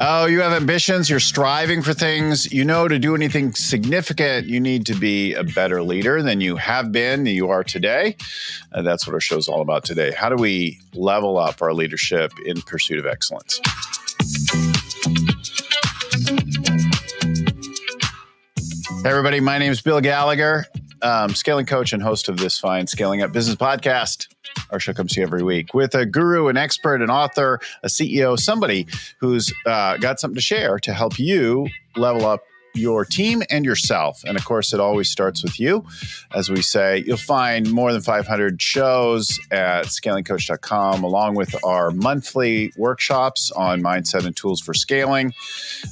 Oh, you have ambitions, you're striving for things. You know, to do anything significant, you need to be a better leader than you have been, than you are today. That's what our show's all about today. How do we level up our leadership in pursuit of excellence? Hey, everybody. My name is Bill Gallagher. Scaling coach and host of this fine Scaling Up Business podcast. Our show comes to you every week with a guru, an expert, an author, a CEO, somebody who's got something to share to help you level up your team and yourself. And of course, it always starts with you. As we say, you'll find more than 500 shows at scalingcoach.com, along with our monthly workshops on mindset and tools for scaling,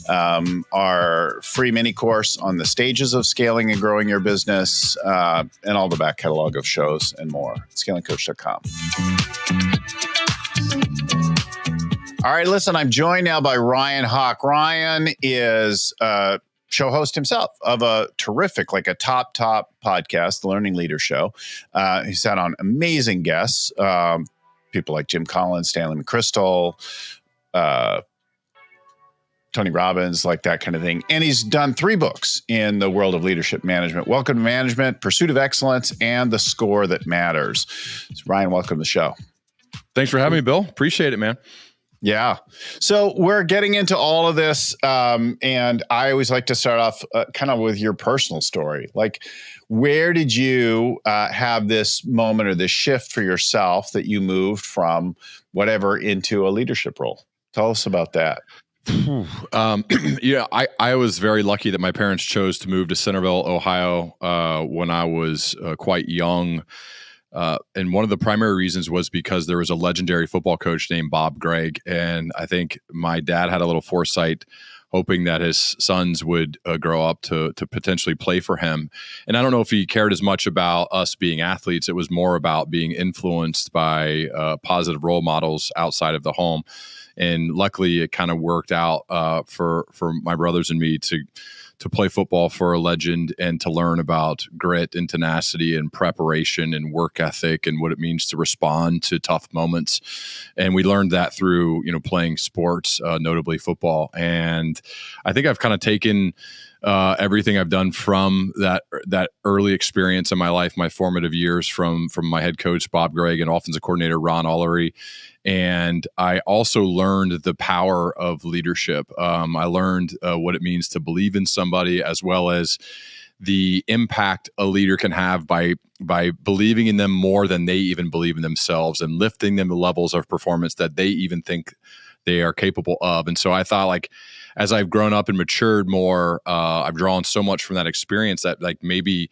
our free mini course on the stages of scaling and growing your business, and all the back catalog of shows and more at scalingcoach.com. All right, listen, I'm joined now by Ryan Hawk. Ryan is show host himself of a terrific, like a top podcast, the Learning Leader Show. He's had on amazing guests, people like Jim Collins, Stanley McChrystal, Tony Robbins, like that kind of thing. And he's done 3 books in the world of leadership management: Welcome to Management, Pursuit of Excellence, and The Score That Matters. So Ryan, welcome to the show. Thanks for having me, Bill. Appreciate it, man. Yeah. So we're getting into all of this. And I always like to start off kind of with your personal story. Like, where did you have this moment or this shift for yourself that you moved from whatever into a leadership role? Tell us about that. Yeah, I was very lucky that my parents chose to move to Centerville, Ohio, when I was quite young. And one of the primary reasons was because there was a legendary football coach named Bob Gregg. And I think my dad had a little foresight, hoping that his sons would grow up to potentially play for him. And I don't know if he cared as much about us being athletes. It was more about being influenced by positive role models outside of the home. And luckily, it kind of worked out for my brothers and me to play football for a legend and to learn about grit and tenacity and preparation and work ethic and what it means to respond to tough moments. And we learned that through, playing sports, notably football. And I think I've kind of taken everything I've done from that early experience in my life, my formative years, from my head coach, Bob Gregg, and offensive coordinator, Ron Ullery. And I also learned the power of leadership. I learned what it means to believe in somebody, as well as the impact a leader can have by believing in them more than they even believe in themselves, and lifting them to levels of performance that they even think they are capable of. And so I thought, like, as I've grown up and matured more, I've drawn so much from that experience that, like, maybe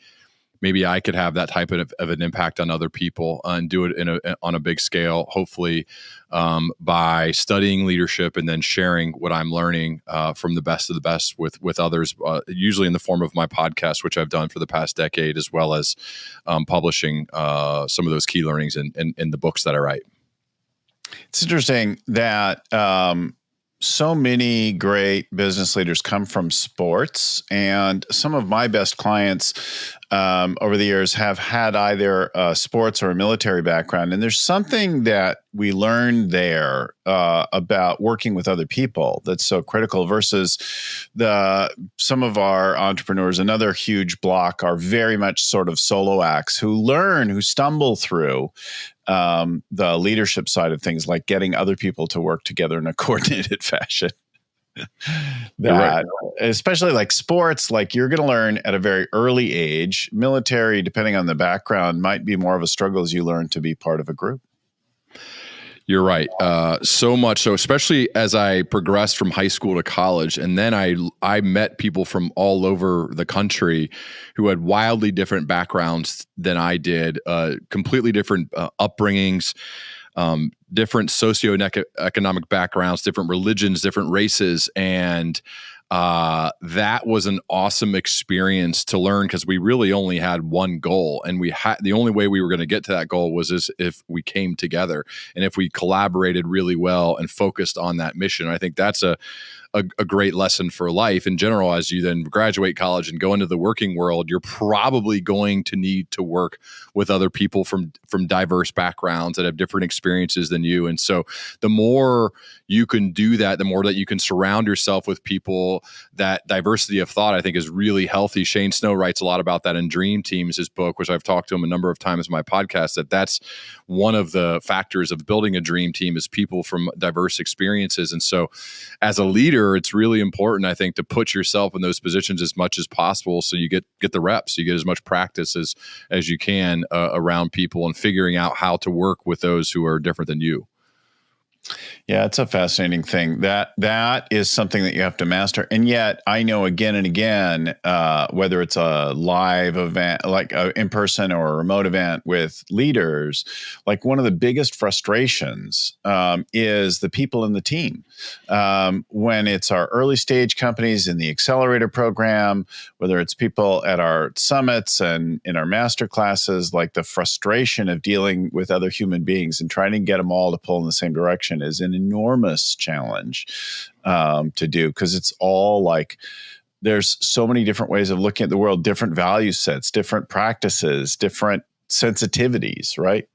I could have that type of an impact on other people and do it on a big scale, hopefully, by studying leadership and then sharing what I'm learning from the best of the best with others, usually in the form of my podcast, which I've done for the past decade, as well as publishing some of those key learnings in the books that I write. It's interesting that so many great business leaders come from sports, and some of my best clients over the years have had either a sports or a military background. And there's something that we learned there about working with other people that's so critical versus some of our entrepreneurs. Another huge block are very much sort of solo acts who stumble through the leadership side of things, like getting other people to work together in a coordinated fashion. Right. Especially like sports, like you're going to learn at a very early age. Military, depending on the background, might be more of a struggle as you learn to be part of a group. You're right. So much so, especially as I progressed from high school to college. And then I met people from all over the country who had wildly different backgrounds than I did, completely different upbringings, different socioeconomic backgrounds, different religions, different races. And that was an awesome experience to learn, because we really only had one goal, and the only way we were going to get to that goal was as if we came together and if we collaborated really well and focused on that mission. I think that's a great lesson for life in general. As you then graduate college and go into the working world, you're probably going to need to work with other people from diverse backgrounds that have different experiences than you. And so the more you can do that, the more that you can surround yourself with people. That diversity of thought, I think, is really healthy. Shane Snow writes a lot about that in Dream Teams, his book, which I've talked to him a number of times in my podcast, that's one of the factors of building a dream team is people from diverse experiences. And so as a leader, it's really important, I think, to put yourself in those positions as much as possible, so you get the reps, you get as much practice as you can around people and figuring out how to work with those who are different than you. Yeah, it's a fascinating thing. That is something that you have to master. And yet I know again and again, whether it's a live event, like an in-person or a remote event with leaders, like one of the biggest frustrations is the people in the team. When it's our early stage companies in the accelerator program, whether it's people at our summits and in our master classes, like the frustration of dealing with other human beings and trying to get them all to pull in the same direction is an enormous challenge to do, because it's all like there's so many different ways of looking at the world, different value sets, different practices, different sensitivities, right?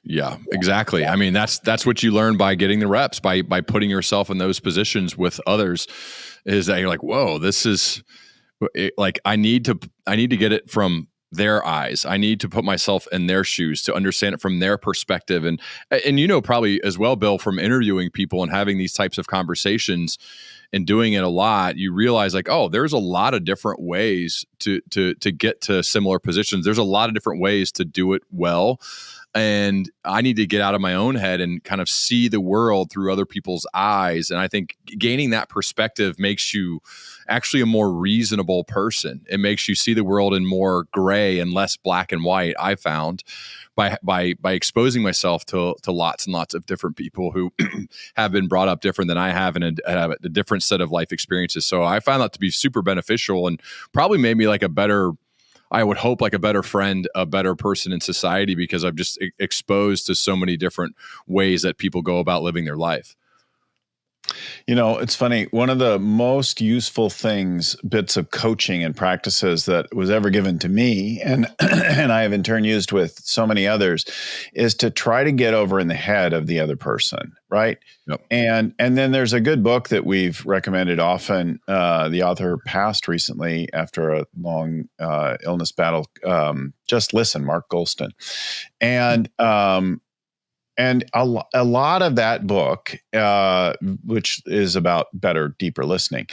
Yeah, exactly. I mean, that's what you learn by getting the reps, by putting yourself in those positions with others, is that you're like, whoa, this is like, I need to get it from their eyes. I need to put myself in their shoes to understand it from their perspective. And probably as well, Bill, from interviewing people and having these types of conversations and doing it a lot, you realize like, oh, there's a lot of different ways to get to similar positions. There's a lot of different ways to do it well. And I need to get out of my own head and kind of see the world through other people's eyes. And I think gaining that perspective makes you actually a more reasonable person. It makes you see the world in more gray and less black and white, I found, by exposing myself to lots and lots of different people who have been brought up different than I have and have a different set of life experiences. So I found that to be super beneficial and probably made me like a better, I would hope, like a better friend, a better person in society, because I'm just exposed to so many different ways that people go about living their life. You know, it's funny. One of the most useful bits of coaching and practices that was ever given to me, and and I have in turn used with so many others, is to try to get over in the head of the other person, right? Yep. And then there's a good book that we've recommended often. The author passed recently after a long illness battle. Just Listen, Mark Goulston, and a lot of that book, which is about better, deeper listening,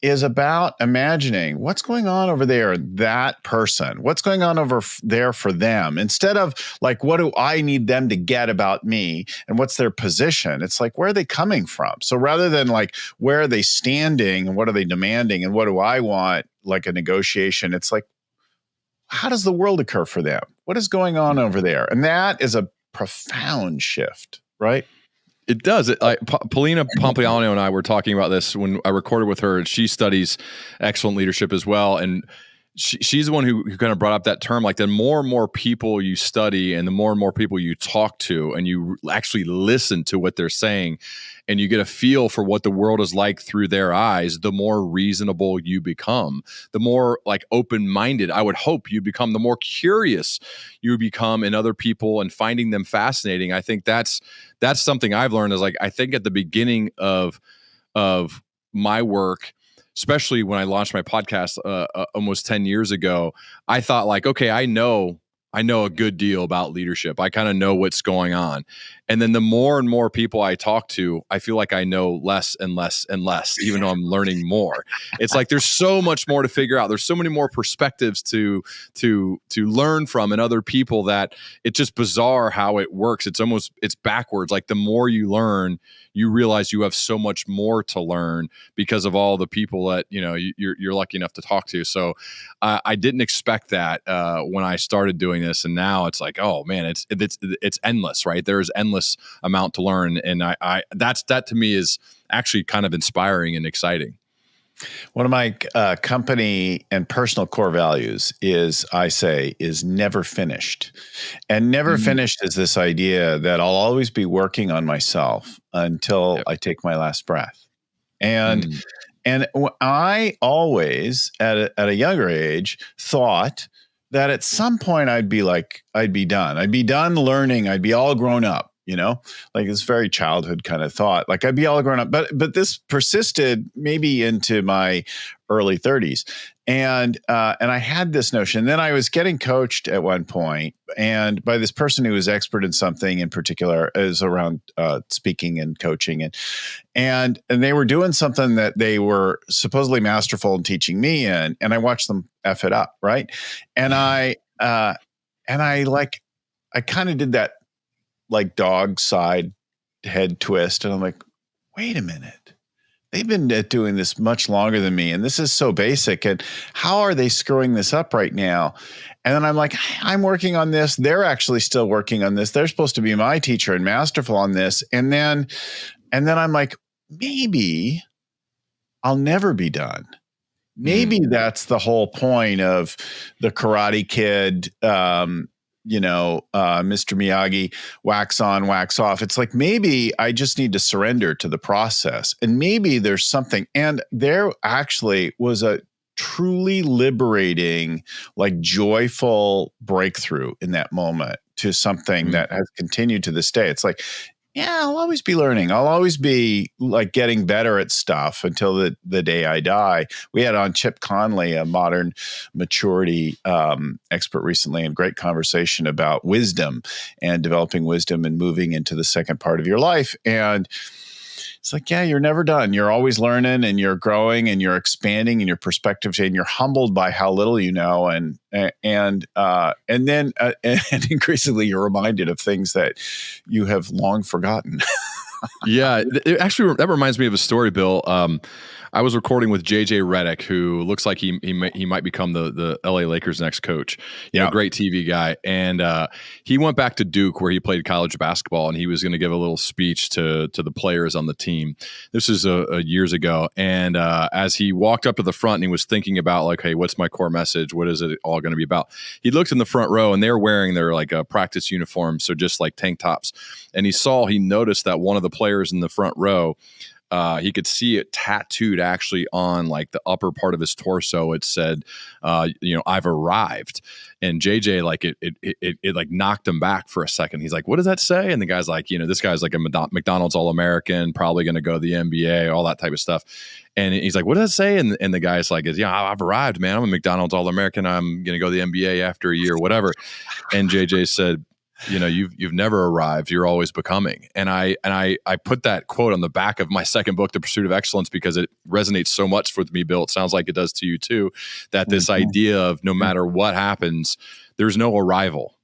is about imagining what's going on over there, that person, what's going on over there for them, instead of like, what do I need them to get about me and what's their position? It's like, where are they coming from? So rather than like, where are they standing and what are they demanding and what do I want, like a negotiation, it's like, how does the world occur for them? What is going on over there? And that is a profound shift, right? It does. Paulina Pompliano and I were talking about this when I recorded with her. She studies excellent leadership as well. And she's the one who kind of brought up that term, like the more and more people you study and the more and more people you talk to and you actually listen to what they're saying and you get a feel for what the world is like through their eyes, the more reasonable you become, the more like open-minded, I would hope you become, the more curious you become in other people and finding them fascinating. I think that's something I've learned is like, I think at the beginning of my work, especially when I launched my podcast almost 10 years ago, I thought like, okay, I know a good deal about leadership. I kind of know what's going on. And then the more and more people I talk to, I feel like I know less and less and less, even though I'm learning more. It's like there's so much more to figure out. There's so many more perspectives to learn from and other people that it's just bizarre how it works. It's backwards. Like the more you learn, you realize you have so much more to learn because of all the people that you're lucky enough to talk to. So I didn't expect that when I started doing this. And now it's like, oh man, it's endless, right? There is endless amount to learn. And that to me is actually kind of inspiring and exciting. One of my company and personal core values is never finished. And never finished is this idea that I'll always be working on myself until I take my last breath. And I always, at a younger age, thought that at some point I'd be done. I'd be done learning. I'd be all grown up. Like this very childhood kind of thought, like I'd be all grown up, but this persisted maybe into my early 30s. And I had this notion. Then I was getting coached at one point, and by this person who was expert in something in particular, is around speaking and coaching, and they were doing something that they were supposedly masterful in teaching me in, and I watched them F it up, right? And I kind of did that like dog side head twist, and I'm like, wait a minute. They've been doing this much longer than me, and this is so basic. And how are they screwing this up right now? And then I'm like, I'm working on this. They're actually still working on this. They're supposed to be my teacher and masterful on this. And then I'm like, maybe I'll never be done. Maybe that's the whole point of the Karate Kid, Mr. Miyagi, wax on, wax off. It's like, maybe I just need to surrender to the process, and maybe there's something. And there actually was a truly liberating, like joyful breakthrough in that moment to something that has continued to this day. It's like, yeah, I'll always be learning. I'll always be like getting better at stuff until the day I die. We had on Chip Conley, a modern maturity expert recently, and great conversation about wisdom and developing wisdom and moving into the second part of your life. And it's like, yeah, you're never done. You're always learning, and you're growing, and you're expanding, and your perspective, and you're humbled by how little you know, and then increasingly you're reminded of things that you have long forgotten. Yeah, that reminds me of a story, Bill. I was recording with JJ Redick, who looks like he might become the LA Lakers' next coach. Great TV guy. And he went back to Duke, where he played college basketball, and he was going to give a little speech to the players on the team. This is years ago. And as he walked up to the front and he was thinking about like, hey, what's my core message? What is it all going to be about? He looked in the front row, and they were wearing their like practice uniforms, so just like tank tops. And he noticed that one of the players in the front row, he could see it tattooed actually on like the upper part of his torso. It said, I've arrived. And JJ, like it like knocked him back for a second. He's like, what does that say? And the guy's like, this guy's like a McDonald's All-American, probably going to go to the NBA, all that type of stuff. And he's like, what does that say? And the guy's like, I've arrived, man. I'm a McDonald's All-American. I'm going to go to the NBA after a year, whatever. And JJ said, you've never arrived. You're always becoming. And I put that quote on the back of my second book, The Pursuit of Excellence, because it resonates so much with me, Bill. It sounds like it does to you too, that this idea of no matter what happens, there's no arrival.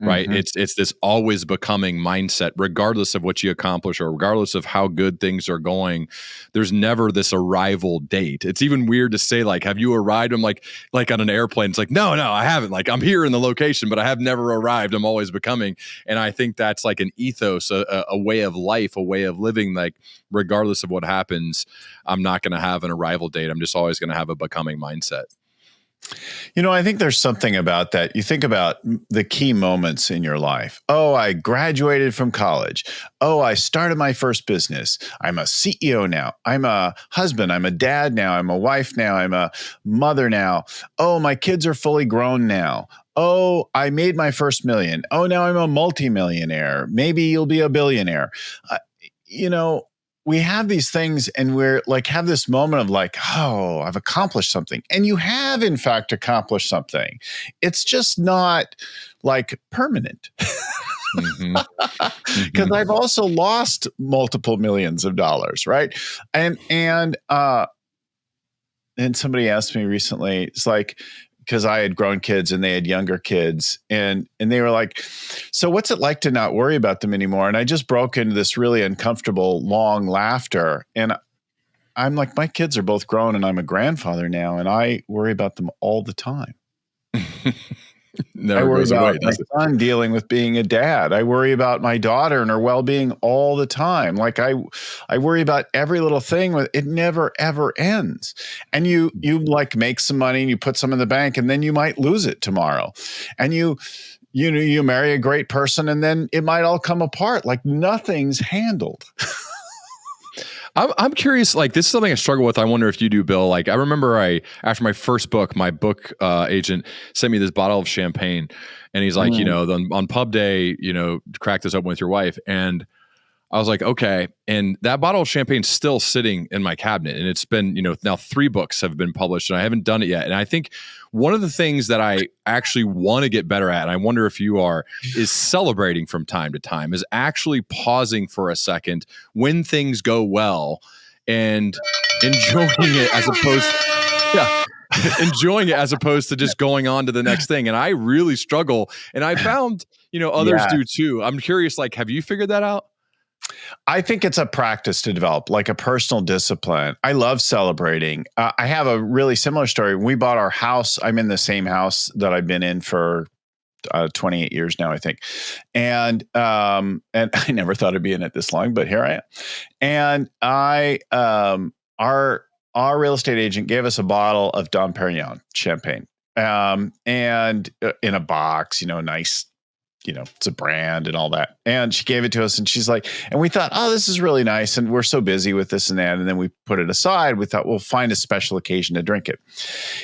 Right. It's this always becoming mindset, regardless of what you accomplish or regardless of how good things are going. There's never this arrival date. It's even weird to say, like, have you arrived? I'm like on an airplane. It's like, no, I haven't. Like, I'm here in the location, but I have never arrived. I'm always becoming. And I think that's like an ethos, a way of life, a way of living. Like, regardless of what happens, I'm not going to have an arrival date. I'm just always going to have a becoming mindset. I think there's something about that. You think about the key moments in your life. Oh, I graduated from college. Oh, I started my first business. I'm a CEO now. I'm a husband. I'm a dad now. I'm a wife now. I'm a mother now. Oh, my kids are fully grown now. Oh, I made my first million. Oh, now I'm a multimillionaire. Maybe you'll be a billionaire. We have these things, and we're like, have this moment of like, oh, I've accomplished something. And you have, in fact, accomplished something. It's just not like permanent. Because I've also lost multiple millions of dollars, right? And somebody asked me recently, it's like, because I had grown kids and they had younger kids, and they were like, so what's it like to not worry about them anymore? And I just broke into this really uncomfortable, long laughter. And I'm like, my kids are both grown, and I'm a grandfather now, and I worry about them all the time. I Never worry goes about away, my does it? son dealing with being a dad. I worry about my daughter and her well-being all the time. Like I worry about every little thing. It never ever ends. And you like make some money and you put some in the bank, and then you might lose it tomorrow. And you marry a great person, and then it might all come apart. Like nothing's handled. I'm curious, like this is something I struggle with. I wonder if you do, Bill. Like I remember after my first book, my book agent sent me this bottle of champagne, and he's like, on pub day, crack this open with your wife. And I was like, okay. And that bottle of champagne's still sitting in my cabinet. And it's been, now 3 books have been published and I haven't done it yet. And I think one of the things that I actually want to get better at, and I wonder if you are, is celebrating from time to time, is actually pausing for a second when things go well and enjoying it as opposed enjoying it as opposed to just going on to the next thing. And I really struggle. And I found, others do too. I'm curious, like, have you figured that out? I think it's a practice to develop, like a personal discipline. I love celebrating. I have a really similar story. When we bought our house, I'm in the same house that I've been in for 28 years now, I think. And I never thought I'd be in it this long, but here I am. And our real estate agent gave us a bottle of Dom Perignon champagne, and in a box, nice. It's a brand and all that. And she gave it to us and she's like, and we thought, oh, this is really nice. And we're so busy with this and that. And then we put it aside. We thought we'll find a special occasion to drink it.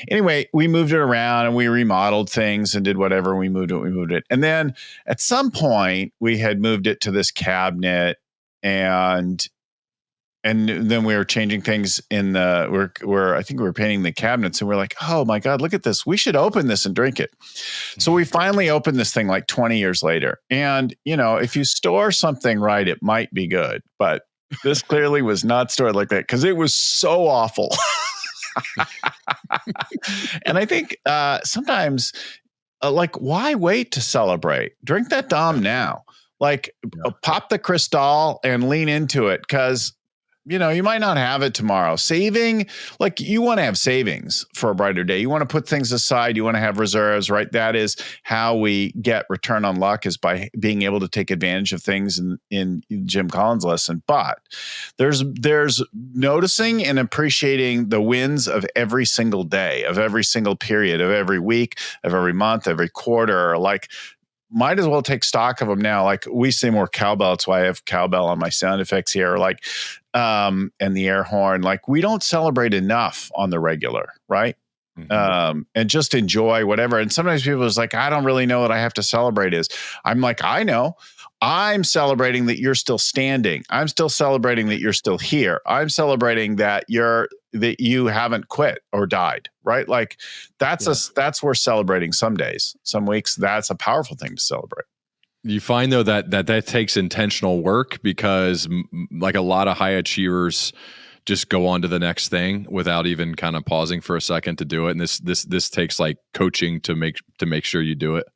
Anyway, we moved it around and we remodeled things and did whatever. We moved it. And then at some point we had moved it to this cabinet, and then we were changing things in the, I think we were painting the cabinets, and we're like, oh my God, look at this. We should open this and drink it. So we finally opened this thing like 20 years later. And, if you store something right, it might be good. But this clearly was not stored like that because it was so awful. And I think sometimes, like, why wait to celebrate? Drink that Dom now. Like, pop the Cristal and lean into it, because you might not have it tomorrow. Saving, like, you want to have savings for a brighter day. You want to put things aside. You want to have reserves, right? That is how we get return on luck, is by being able to take advantage of things in Jim Collins' lesson. But there's noticing and appreciating the wins of every single day, of every single period, of every week, of every month, every quarter. Like, might as well take stock of them now. Like, we say more cowbell. That's why I have cowbell on my sound effects here. Like, and the air horn. Like, we don't celebrate enough on the regular, right? Mm-hmm. And just enjoy whatever. And sometimes people is like, I don't really know what I have to celebrate is. I'm like, I know. I'm celebrating that you're still standing. I'm still celebrating that you're still here. I'm celebrating that you haven't quit or died, right? Like, that's worth celebrating some days. Some weeks, that's a powerful thing to celebrate. You find though that takes intentional work, because like a lot of high achievers just go on to the next thing without even kind of pausing for a second to do it. And this takes like coaching to make sure you do it.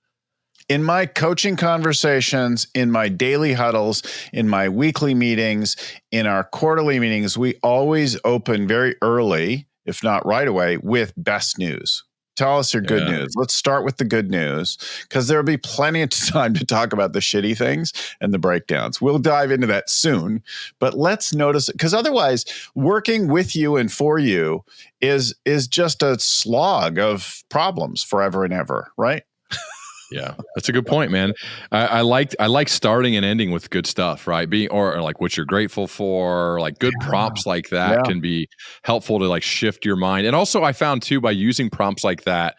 In my coaching conversations, in my daily huddles, in my weekly meetings, in our quarterly meetings, we always open very early, if not right away, with best news. Tell us your good news. Let's start with the good news, because there'll be plenty of time to talk about the shitty things and the breakdowns. We'll dive into that soon, but let's notice it, because otherwise working with you and for you is just a slog of problems forever and ever, right? Yeah, that's a good point, man. I like starting and ending with good stuff, right? Or like what you're grateful for, like good prompts like that can be helpful to like shift your mind. And also I found too, by using prompts like that,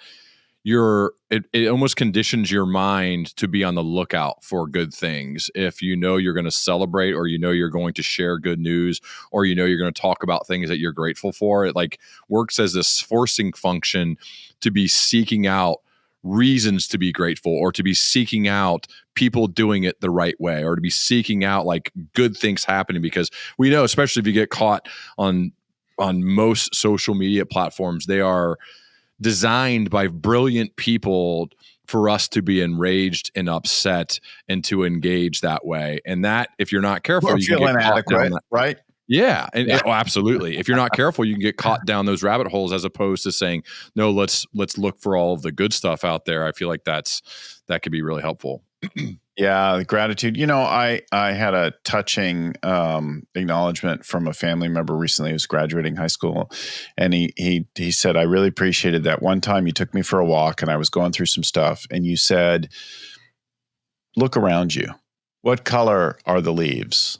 it almost conditions your mind to be on the lookout for good things. If you're going to celebrate, or you're going to share good news, or you're going to talk about things that you're grateful for, it like works as this forcing function to be seeking out reasons to be grateful, or to be seeking out people doing it the right way, or to be seeking out like good things happening, because we know, especially if you get caught on most social media platforms, they are designed by brilliant people for us to be enraged and upset and to engage that way. And that, if you're not careful, you feel inadequate, right? Yeah, oh, absolutely. If you're not careful, you can get caught down those rabbit holes, as opposed to saying, no, let's look for all of the good stuff out there. I feel like that could be really helpful. Yeah, gratitude. I had a touching acknowledgement from a family member recently who's graduating high school, and he said, "I really appreciated that one time you took me for a walk, and I was going through some stuff, and you said, 'Look around you. What color are the leaves?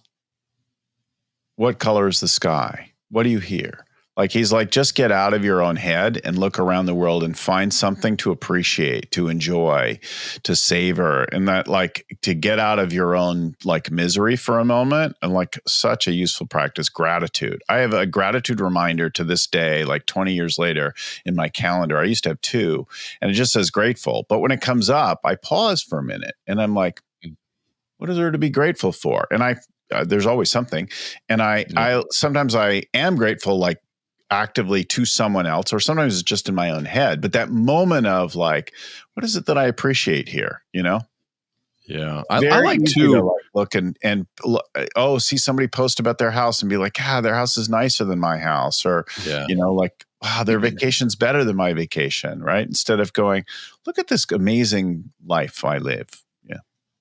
What color is the sky? What do you hear?'" Like, he's like, just get out of your own head and look around the world and find something to appreciate, to enjoy, to savor, and that, like, to get out of your own like misery for a moment. And like, such a useful practice, gratitude. I have a gratitude reminder to this day, like 20 years later, in my calendar. I used to have two, and it just says grateful. But when it comes up, I pause for a minute and I'm like, what is there to be grateful for? And there's always something. And I sometimes I am grateful, like, actively to someone else, or sometimes it's just in my own head. But that moment of like, what is it that I appreciate here? Yeah, I like to like look and see somebody post about their house and be like, their house is nicer than my house, or like, wow, their vacation's better than my vacation, right? Instead of going, look at this amazing life I live.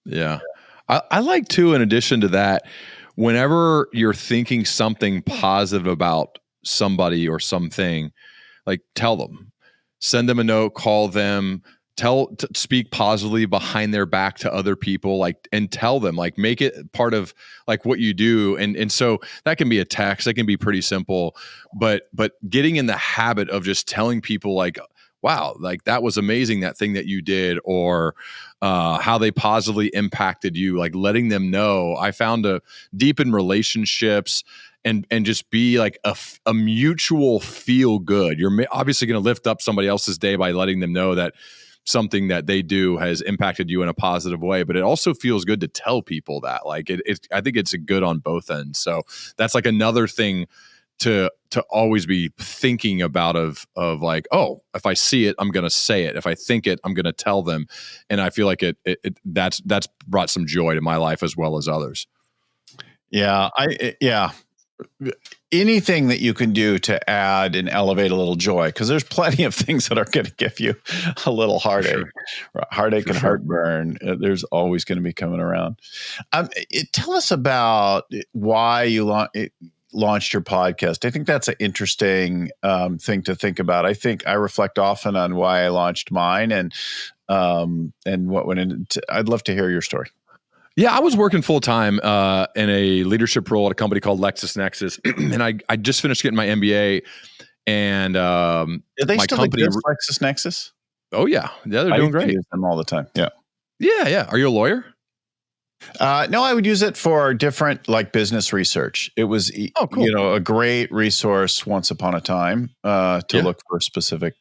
Yeah. I like to, in addition to that, whenever you're thinking something positive about somebody or something, like, tell them, send them a note, call them, speak positively behind their back to other people, like, and tell them, like, make it part of like what you do. And so that can be a text, that can be pretty simple, but getting in the habit of just telling people, like, wow, like, that was amazing, that thing that you did, or how they positively impacted you, like, letting them know. I found to deepen relationships and just be like a mutual feel good. You're obviously going to lift up somebody else's day by letting them know that something that they do has impacted you in a positive way, but it also feels good to tell people that, like, I think it's a good on both ends. So that's like another thing to always be thinking about of like, oh, if I see it, I'm going to say it. If I think it, I'm going to tell them. And I feel like that's brought some joy to my life as well as others. Yeah. Anything that you can do to add and elevate a little joy, because there's plenty of things that are going to give you a little heartache, heartache and heartburn. There's always going to be coming around. Tell us about why you launched your podcast. I think that's an interesting thing to think about. I think I reflect often on why I launched mine and what went into. I'd love to hear your story. Yeah, I was working full time in a leadership role at a company called LexisNexis, and I just finished getting my MBA. And do they my still company, exist, LexisNexis? Oh yeah, they're doing great. I use them all the time. Yeah. Are you a lawyer? No, I would use it for different, like, business research. It was, cool. A great resource once upon a time to look for specific.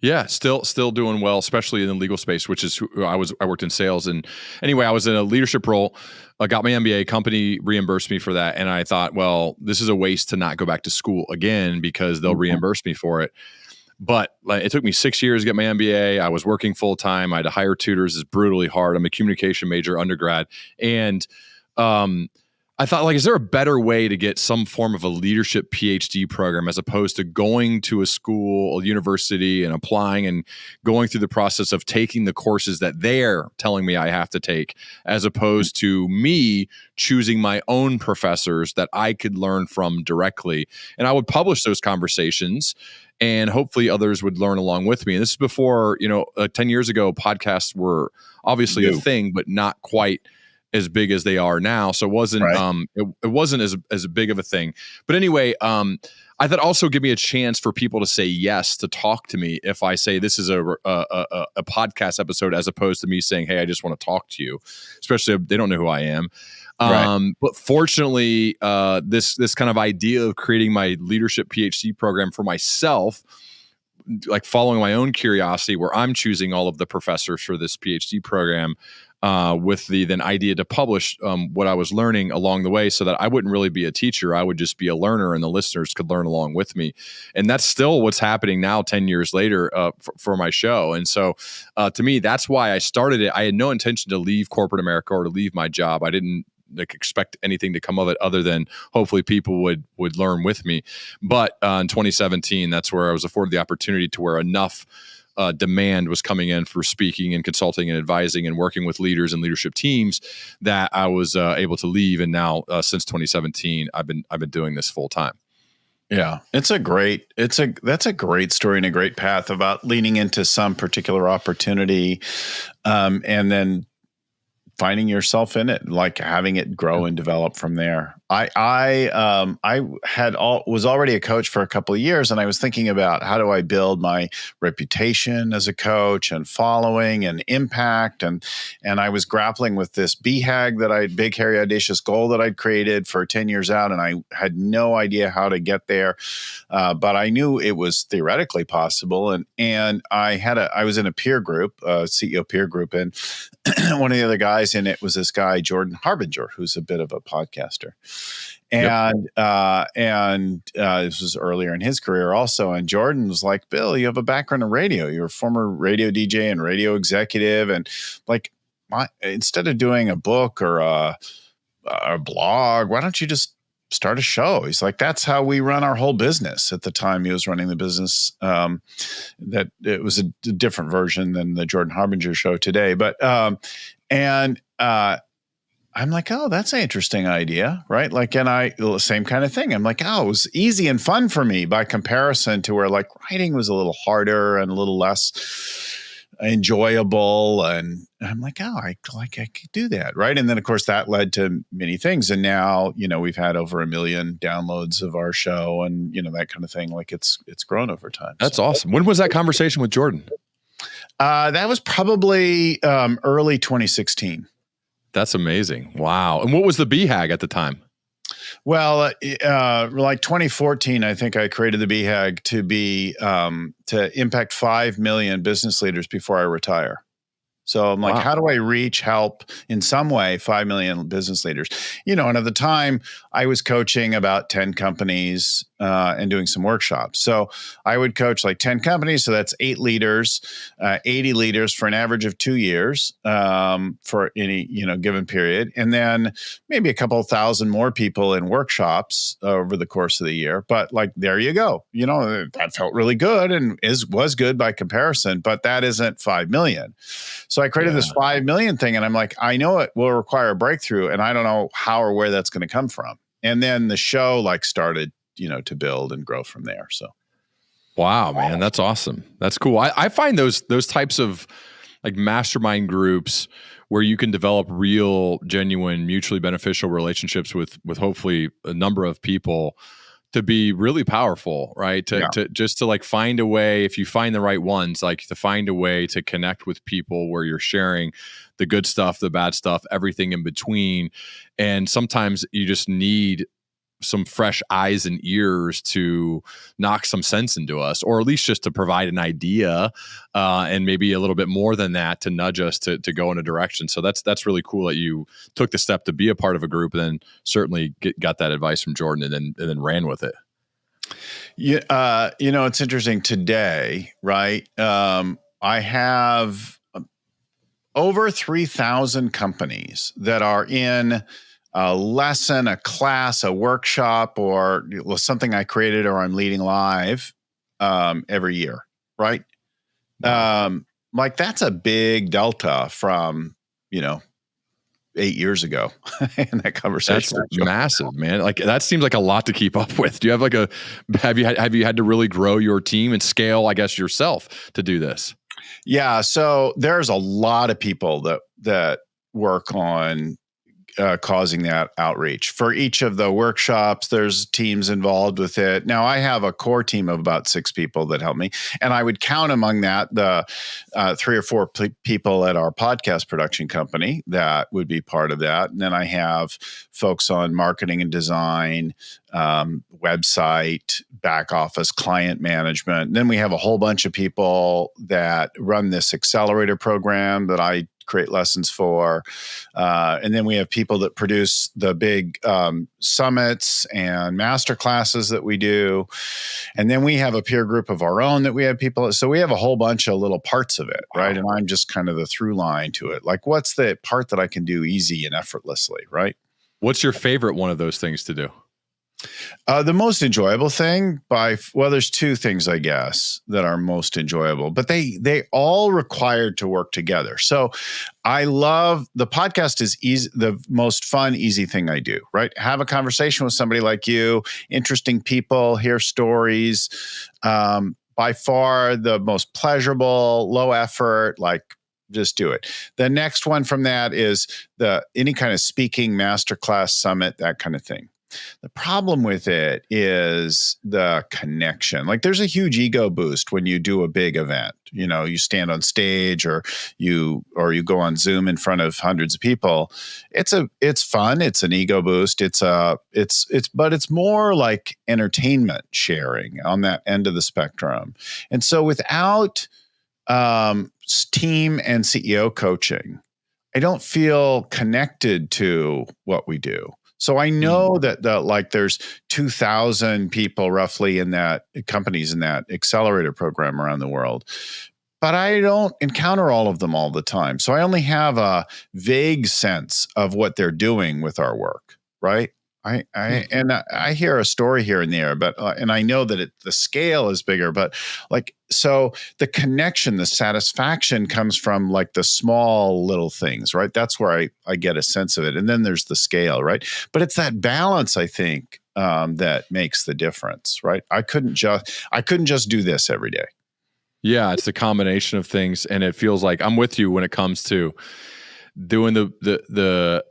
Yeah, still doing well, especially in the legal space, which is who I worked in sales. And anyway, I was in a leadership role. I got my MBA, company reimbursed me for that. And I thought, well, this is a waste to not go back to school again, because they'll reimburse me for it. But it took me 6 years to get my MBA. I was working full time. I had to hire tutors. It's brutally hard. I'm a communication major undergrad. And I thought, like, is there a better way to get some form of a leadership PhD program, as opposed to going to a school, a university, and applying and going through the process of taking the courses that they're telling me I have to take, as opposed to me choosing my own professors that I could learn from directly. And I would publish those conversations, and hopefully others would learn along with me. And this is before, 10 years ago, podcasts were obviously a thing, but not quite as big as they are now. So it wasn't it wasn't as big of a thing. But anyway, I thought also give me a chance for people to say yes, to talk to me if I say this is a podcast episode, as opposed to me saying, hey, I just want to talk to you, especially if they don't know who I am. But fortunately, this kind of idea of creating my leadership PhD program for myself, like following my own curiosity, where I'm choosing all of the professors for this PhD program, with the then idea to publish what I was learning along the way, so that I wouldn't really be a teacher. I would just be a learner, and the listeners could learn along with me. And that's still what's happening now, 10 years later, for my show. And so to me, that's why I started it. I had no intention to leave corporate America or to leave my job. I didn't like expect anything to come of it other than hopefully people would learn with me. But in 2017, that's where I was afforded the opportunity to where enough demand was coming in for speaking and consulting and advising and working with leaders and leadership teams that I was able to leave. And now since 2017, I've been doing this full time. Yeah, that's a great story and a great path about leaning into some particular opportunity, and then finding yourself in it, like having it grow and develop from there. I was already a coach for a couple of years, and I was thinking about how do I build my reputation as a coach and following and impact, and I was grappling with this BHAG big, hairy, audacious goal that I'd created for 10 years out, and I had no idea how to get there, but I knew it was theoretically possible, and I was in a peer group, CEO peer group, and one of the other guys in it was this guy, Jordan Harbinger, who's a bit of a podcaster. And this was earlier in his career also. And Jordan was like, Bill, you have a background in radio. You're a former radio DJ and radio executive. And like, instead of doing a book or a blog, why don't you just start a show? He's like, that's how we run our whole business. At the time he was running the business, that it was a different version than the Jordan Harbinger show today. But, I'm like, oh, that's an interesting idea, right? Like, and same kind of thing. I'm like, oh, it was easy and fun for me by comparison to where like writing was a little harder and a little less enjoyable. And I'm like, oh, I could do that, right? And then of course that led to many things. And now, we've had over 1 million downloads of our show, and that kind of thing. Like it's grown over time. That's awesome. When was that conversation with Jordan? That was probably early 2016. That's amazing. Wow. And what was the BHAG at the time? Well, like 2014, I think I created the BHAG to impact 5 million business leaders before I retire. So I'm like, wow. How do I help in some way 5 million business leaders? And at the time I was coaching about 10 companies and doing some workshops. So I would coach like 10 companies. So that's 8 leaders, 80 leaders for an average of 2 years for any, given period. And then maybe a couple of thousand more people in workshops over the course of the year. But like, there you go. That felt really good and was good by comparison, but that isn't 5 million. So I created this 5 million thing, and I'm like, I know it will require a breakthrough, and I don't know how or where that's going to come from. And then the show started, to build and grow from there. So, wow, man, that's awesome. That's cool. I find those types of like mastermind groups where you can develop real, genuine, mutually beneficial relationships with hopefully a number of people to be really powerful, right? To find a way, if you find the right ones, like to find a way to connect with people where you're sharing the good stuff, the bad stuff, everything in between. And sometimes you just need some fresh eyes and ears to knock some sense into us, or at least just to provide an idea and maybe a little bit more than that to nudge us to go in a direction. So that's really cool that you took the step to be a part of a group and then certainly got that advice from Jordan and then ran with it. Yeah, it's interesting today, right? I have over 3,000 companies that are in a lesson, a class, a workshop, or something I created or I'm leading live every year, right? Wow. Like that's a big delta from, 8 years ago in that conversation. That's massive, man. Like that seems like a lot to keep up with. Do you have have you had to really grow your team and scale, I guess, yourself to do this? Yeah. So there's a lot of people that work on causing that outreach. For each of the workshops, there's teams involved with it. Now, I have a core team of about 6 people that help me, and I would count among that the 3 or 4 people at our podcast production company that would be part of that. And then I have folks on marketing and design, website, back office, client management. And then we have a whole bunch of people that run this accelerator program that I create lessons for. And then we have people that produce the big summits and master classes that we do. And then we have a peer group of our own that we have people. So we have a whole bunch of little parts of it, right? And I'm just kind of the through line to it. Like, what's the part that I can do easy and effortlessly, right? What's your favorite one of those things to do? The most enjoyable thing there's two things, I guess, that are most enjoyable, but they all required to work together. So I love the podcast is easy, the most fun, easy thing I do, right? Have a conversation with somebody like you, interesting people, hear stories. By far the most pleasurable, low effort, like just do it. The next one from that is any kind of speaking, masterclass, summit, that kind of thing. The problem with it is the connection. Like there's a huge ego boost when you do a big event. You stand on stage or you go on Zoom in front of hundreds of people. It's fun. It's an ego boost. But it's more like entertainment sharing on that end of the spectrum. And so without team and CEO coaching, I don't feel connected to what we do. So I know that there's 2,000 people roughly in that companies in that accelerator program around the world, but I don't encounter all of them all the time. So I only have a vague sense of what they're doing with our work, right? I hear a story here and there, but and I know that the scale is bigger, but so the connection, the satisfaction comes from like the small little things, right? That's where I get a sense of it, and then there's the scale, right? But it's that balance, I think, that makes the difference, right? I couldn't just do this every day. Yeah, it's a combination of things, and it feels like I'm with you when it comes to doing the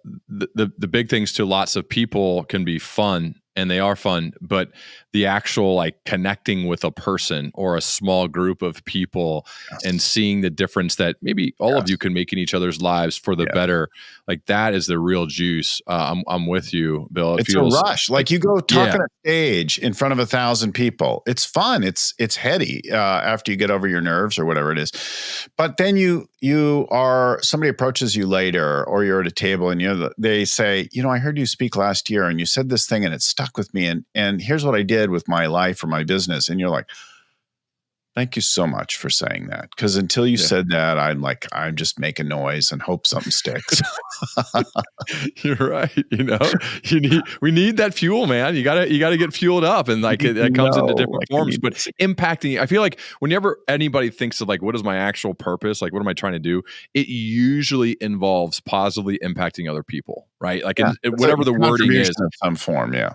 big things to lots of people can be fun, and they are fun, but the actual like connecting with a person or a small group of people and seeing the difference that maybe all of you can make in each other's lives for the better, like that is the real juice. I'm with you, Bill. It's a rush. Like you go talk on a stage in front of 1,000 people. It's fun. It's heady after you get over your nerves or whatever it is. But then somebody approaches you later, or you're at a table and they say, I heard you speak last year and you said this thing and it stuck with me. And here's what I did with my life or my business. And you're like, thank you so much for saying that. Because until you said that, I'm just making noise and hope something sticks. You're right. We need that fuel, man. You gotta get fueled up, and like it comes into different forms. But impacting, I feel like whenever anybody thinks of like, what is my actual purpose? Like, what am I trying to do? It usually involves positively impacting other people, right? Like whatever the wording is, in some form, yeah.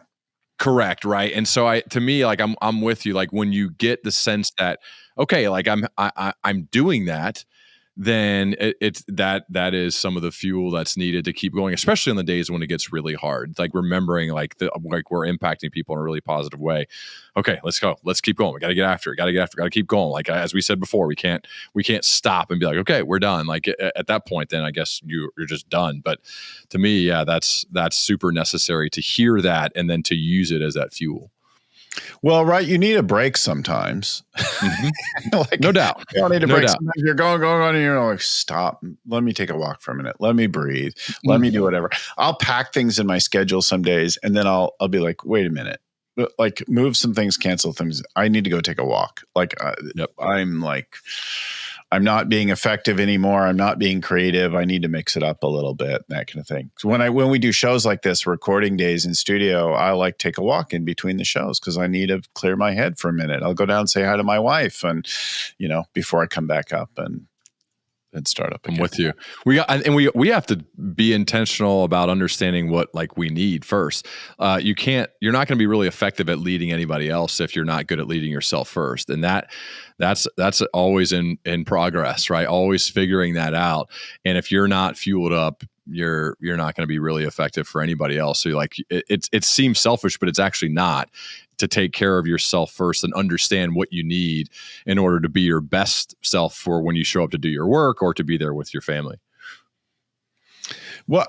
Correct. Right. And so to me, like I'm with you. Like when you get the sense that, okay, like I'm doing that, then it's that is some of the fuel that's needed to keep going, especially on the days when it gets really hard. Like remembering like we're impacting people in a really positive way. Okay, let's go. Let's keep going. We got to get after it. Got to keep going. Like as we said before, we can't stop and be like, okay, we're done. Like at that point, then I guess you're just done. But to me, yeah, that's super necessary to hear that and then to use it as that fuel. Well, right. You need a break sometimes. Mm-hmm. No doubt. You don't need a break. Sometimes you're going, and you're like, stop. Let me take a walk for a minute. Let me breathe. Let me do whatever. I'll pack things in my schedule some days, and then I'll be like, wait a minute. Like move some things, cancel things. I need to go take a walk. Like I'm not being effective anymore. I'm not being creative. I need to mix it up a little bit, that kind of thing. So when we do shows like this, recording days in studio, I like take a walk in between the shows because I need to clear my head for a minute. I'll go down and say hi to my wife, and before I come back up and start up again. I'm with you. We have to be intentional about understanding what like we need first. You're not going to be really effective at leading anybody else if you're not good at leading yourself first. And that's always in progress, right? Always figuring that out. And if you're not fueled up, you're not going to be really effective for anybody else. So like it seems selfish, but it's actually not, to take care of yourself first and understand what you need in order to be your best self for when you show up to do your work or to be there with your family. Well,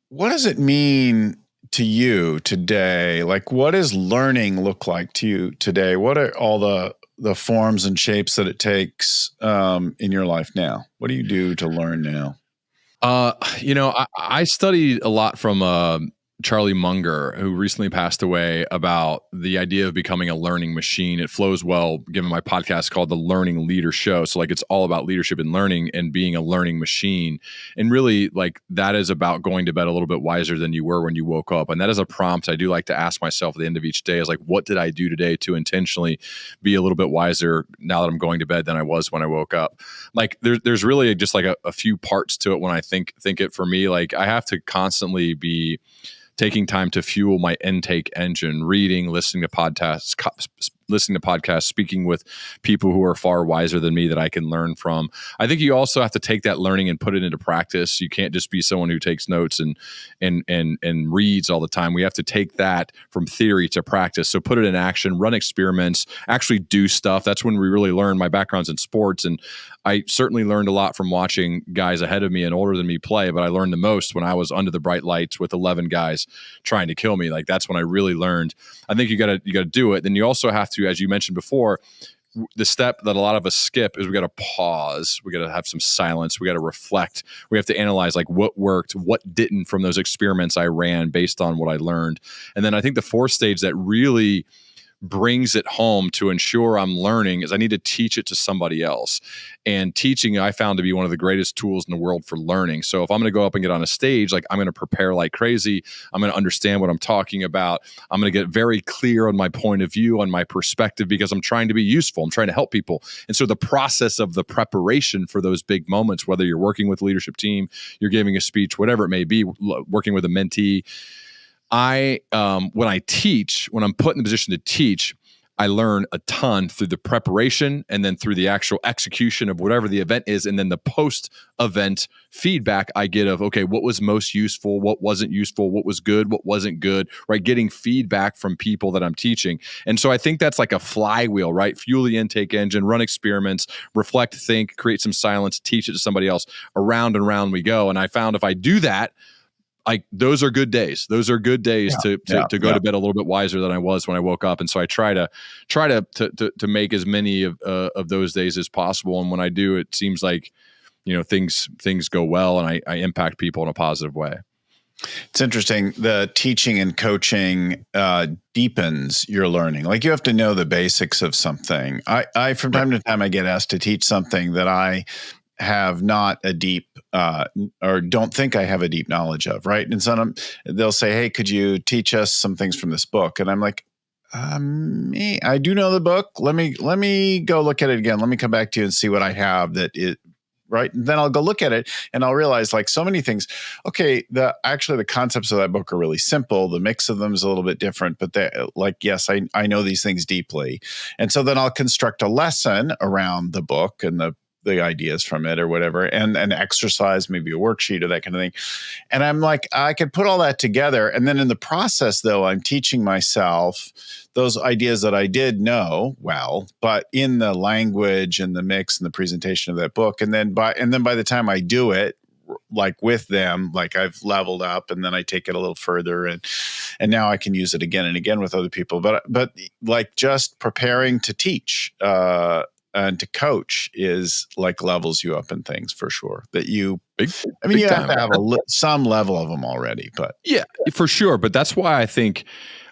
what does it mean to you today? Like, what does learning look like to you today? What are all the forms and shapes that it takes in your life now? What do you do to learn now? I studied a lot from Charlie Munger, who recently passed away, about the idea of becoming a learning machine. It flows well given my podcast called The Learning Leader Show. So like it's all about leadership and learning and being a learning machine. And really like that is about going to bed a little bit wiser than you were when you woke up. And that is a prompt I do like to ask myself at the end of each day is like, what did I do today to intentionally be a little bit wiser now that I'm going to bed than I was when I woke up? Like there's really just like a few parts to it when I think it for me. Like I have to constantly be taking time to fuel my intake engine, reading, listening to podcasts, speaking with people who are far wiser than me that I can learn from. I think you also have to take that learning and put it into practice. You can't just be someone who takes notes and reads all the time. We have to take that from theory to practice. So put it in action, run experiments, actually do stuff. That's when we really learn. My background's in sports, and I certainly learned a lot from watching guys ahead of me and older than me play, but I learned the most when I was under the bright lights with 11 guys trying to kill me. Like that's when I really learned. I think you got to do it. Then you also have to, as you mentioned before, the step that a lot of us skip is we got to pause. We got to have some silence. We got to reflect. We have to analyze like what worked, what didn't from those experiments I ran based on what I learned. And then I think the fourth stage that really brings it home to ensure I'm learning is I need to teach it to somebody else. And teaching I found to be one of the greatest tools in the world for learning. So if I'm going to go up and get on a stage, like I'm going to prepare like crazy. I'm going to understand what I'm talking about. I'm going to get very clear on my point of view, on my perspective, because I'm trying to be useful. I'm trying to help people. And so the process of the preparation for those big moments, whether you're working with a leadership team, you're giving a speech, whatever it may be, working with a mentee, when I teach, when I'm put in the position to teach, I learn a ton through the preparation and then through the actual execution of whatever the event is. And then the post-event feedback I get of, okay, what was most useful? What wasn't useful? What was good? What wasn't good? Right? Getting feedback from people that I'm teaching. And so I think that's like a flywheel, right? Fuel the intake engine, run experiments, reflect, think, create some silence, teach it to somebody else. Around and around we go. And I found if I do that, those are good days. Those are good days to go to bed a little bit wiser than I was when I woke up. And so I try to make as many of those days as possible. And when I do, it seems like, things go well and I impact people in a positive way. It's interesting. The teaching and coaching deepens your learning. Like you have to know the basics of something. I from time to time, I get asked to teach something that I have not a deep or don't think I have a deep knowledge of, right? And so they'll say, hey, could you teach us some things from this book? And I'm like, I do know the book. Let me go look at it again. Let me come back to you and see what I have that it, right? And then I'll go look at it and I'll realize like so many things. Okay, the concepts of that book are really simple. The mix of them is a little bit different, but yes, I know these things deeply. And so then I'll construct a lesson around the book and the ideas from it or whatever, and an exercise, maybe a worksheet or that kind of thing. And I'm like, I could put all that together. And then in the process, though, I'm teaching myself those ideas that I did know well, but in the language and the mix and the presentation of that book. And then by the time I do it, like with them, like I've leveled up, and then I take it a little further, and now I can use it again and again with other people. But like just preparing to teach, and to coach is like levels you up in things for sure. That you have to have some level of them already, but yeah, for sure. But that's why I think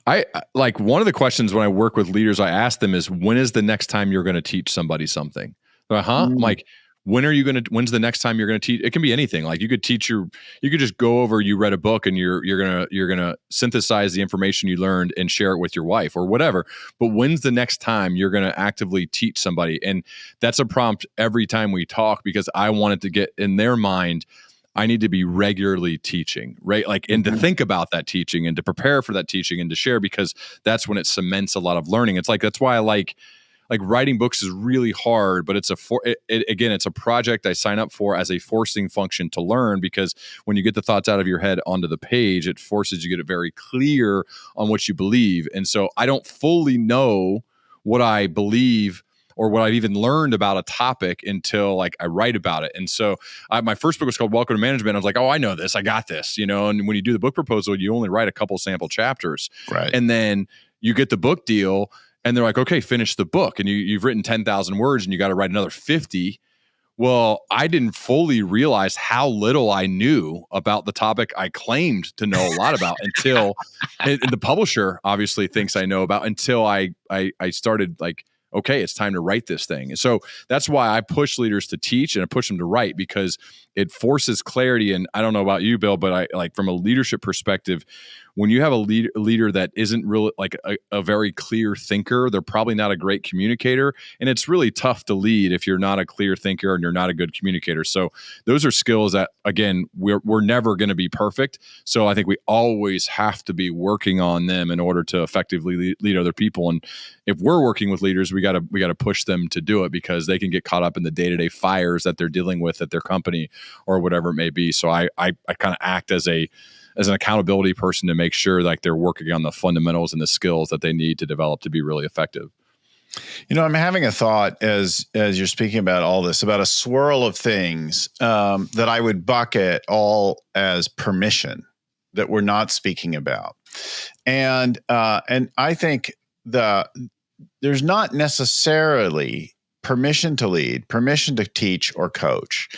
I like one of the questions when I work with leaders, I ask them is, when is the next time you're going to teach somebody something? I'm like, when's the next time you're going to teach? It can be anything. Like you could just go over, you read a book and you're going to synthesize the information you learned and share it with your wife or whatever. But when's the next time you're going to actively teach somebody? And that's a prompt every time we talk, because I want it to get in their mind, I need to be regularly teaching, right? Like, and to think about that teaching and to prepare for that teaching and to share, because that's when it cements a lot of learning. It's like, that's why I like writing books is really hard, but it's a project I sign up for as a forcing function to learn, because when you get the thoughts out of your head onto the page, it forces you to get it very clear on what you believe. And so I don't fully know what I believe or what I've even learned about a topic until like I write about it. And so my first book was called Welcome to Management. I was like, oh, I know this, I got this, and when you do the book proposal, you only write a couple sample chapters. Right. And then you get the book deal, and they're like, okay, finish the book. And you've written 10,000 words and you got to write another 50. Well, I didn't fully realize how little I knew about the topic I claimed to know a lot about until and the publisher obviously thinks I know about until I started like, okay, it's time to write this thing. And so that's why I push leaders to teach and I push them to write, because it forces clarity. And I don't know about you, Bill, but I like from a leadership perspective, when you have a leader that isn't really like a very clear thinker, they're probably not a great communicator. And it's really tough to lead if you're not a clear thinker and you're not a good communicator. So those are skills that, again, we're never going to be perfect. So I think we always have to be working on them in order to effectively lead other people. And if we're working with leaders, we got to push them to do it, because they can get caught up in the day-to-day fires that they're dealing with at their company or whatever it may be. So I kind of act as an accountability person to make sure like they're working on the fundamentals and the skills that they need to develop to be really effective. You know, I'm having a thought as you're speaking about all this, about a swirl of things that I would bucket all as permission that we're not speaking about. And I think there's not necessarily permission to lead, permission to teach or coach.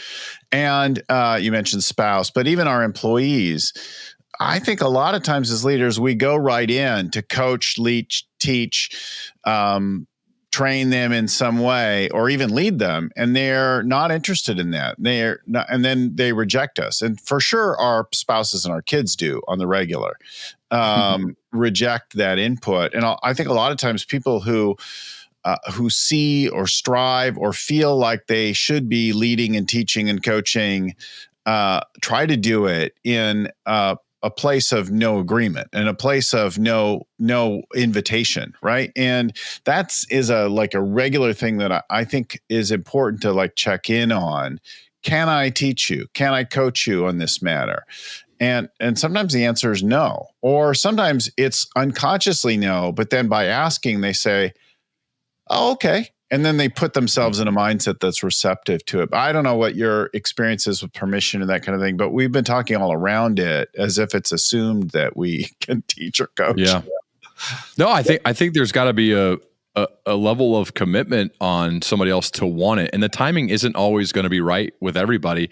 And you mentioned spouse, but even our employees, I think a lot of times as leaders, we go right in to coach, lead, teach, train them in some way, or even lead them, and they're not interested in that. They're not, and then they reject us. And for sure, our spouses and our kids do on the regular, reject that input. And I think a lot of times people who see or strive or feel like they should be leading and teaching and coaching try to do it in a place of no agreement and a place of no invitation, right? And is a regular thing that I think is important to like check in on. Can I teach you? Can I coach you on this matter? And sometimes the answer is no, or sometimes it's unconsciously no, but then by asking they say, oh, okay. And then they put themselves in a mindset that's receptive to it. I don't know what your experience is with permission and that kind of thing, but we've been talking all around it as if it's assumed that we can teach or coach. Yeah. No, I think there's got to be a level of commitment on somebody else to want it. And the timing isn't always going to be right with everybody.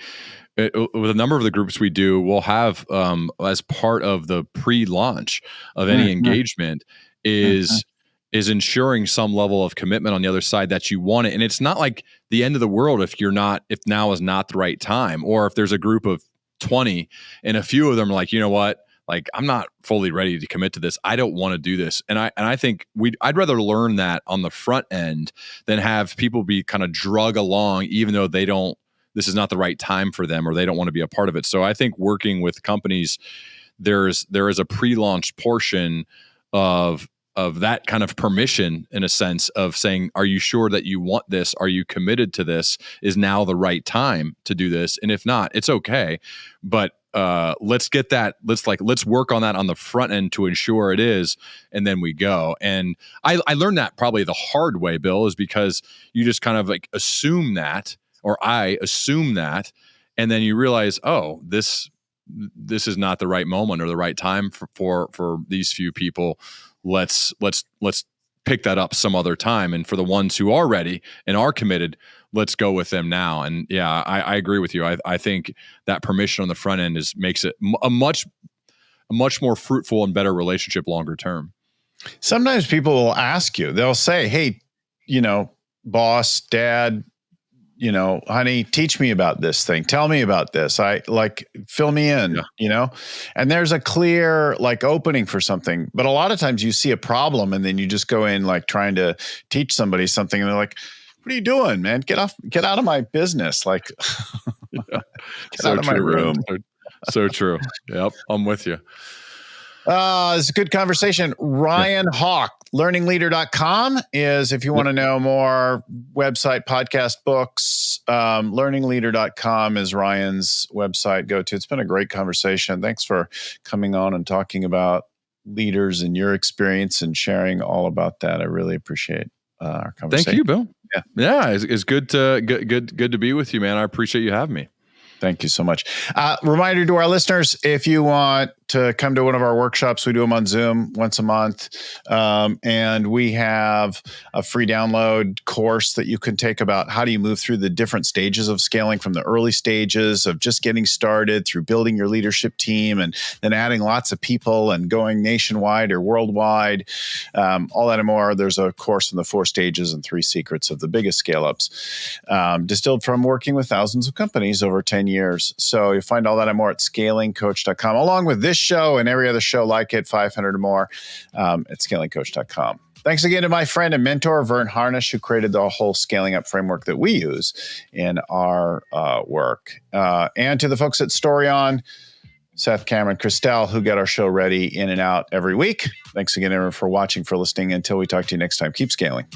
With a number of the groups we do, we'll have as part of the pre-launch of any engagement is ensuring some level of commitment on the other side that you want it. And it's not like the end of the world if now is not the right time, or if there's a group of 20 and a few of them are like, you know what, like I'm not fully ready to commit to this. I don't want to do this. And I think I'd rather learn that on the front end than have people be kind of drug along, even though this is not the right time for them, or they don't want to be a part of it. So I think working with companies, there is a pre-launch portion of that kind of permission, in a sense of saying, are you sure that you want this? Are you committed to this? Is now the right time to do this? And if not, it's okay. But let's work on that on the front end to ensure it is, and then we go. And I learned that probably the hard way, Bill, is because you just kind of like assume that, or I assume that, and then you realize, oh, this is not the right moment or the right time for these few people. Let's pick that up some other time. And for the ones who are ready and are committed, let's go with them now. And yeah, I agree with you. I think that permission on the front end makes it a much more fruitful and better relationship longer term. Sometimes people will ask you, they'll say, hey, boss, dad, honey, teach me about this thing. Tell me about this. Fill me in, and there's a clear opening for something. But a lot of times you see a problem and then you just go in trying to teach somebody something. And they're like, what are you doing, man? Get out of my business. Get out of my room. So true. Yep. I'm with you. It's a good conversation. Ryan Hawk, learningleader.com is, if you want to know more, website, podcast, books. Learningleader.com is Ryan's website. Go to. It's been a great conversation. Thanks for coming on and talking about leaders and your experience and sharing all about that. I really appreciate our conversation. Thank you, Bill. Yeah, it's good to be with you, man. I appreciate you having me. Thank you so much. Reminder to our listeners, if you want to come to one of our workshops, we do them on Zoom once a month. And we have a free download course that you can take about how do you move through the different stages of scaling, from the early stages of just getting started through building your leadership team and then adding lots of people and going nationwide or worldwide. All that and more. There's a course in the 4 stages and 3 secrets of the biggest scale-ups, distilled from working with thousands of companies over 10 years. So you'll find all that and more at scalingcoach.com, along with this show and every other show like it, 500 or more, at scalingcoach.com. Thanks again to my friend and mentor, Vern Harnish, who created the whole scaling up framework that we use in our work. And to the folks at StoryOn, Seth, Cameron, Christelle, who get our show ready in and out every week. Thanks again, everyone, for watching, for listening. Until we talk to you next time, keep scaling.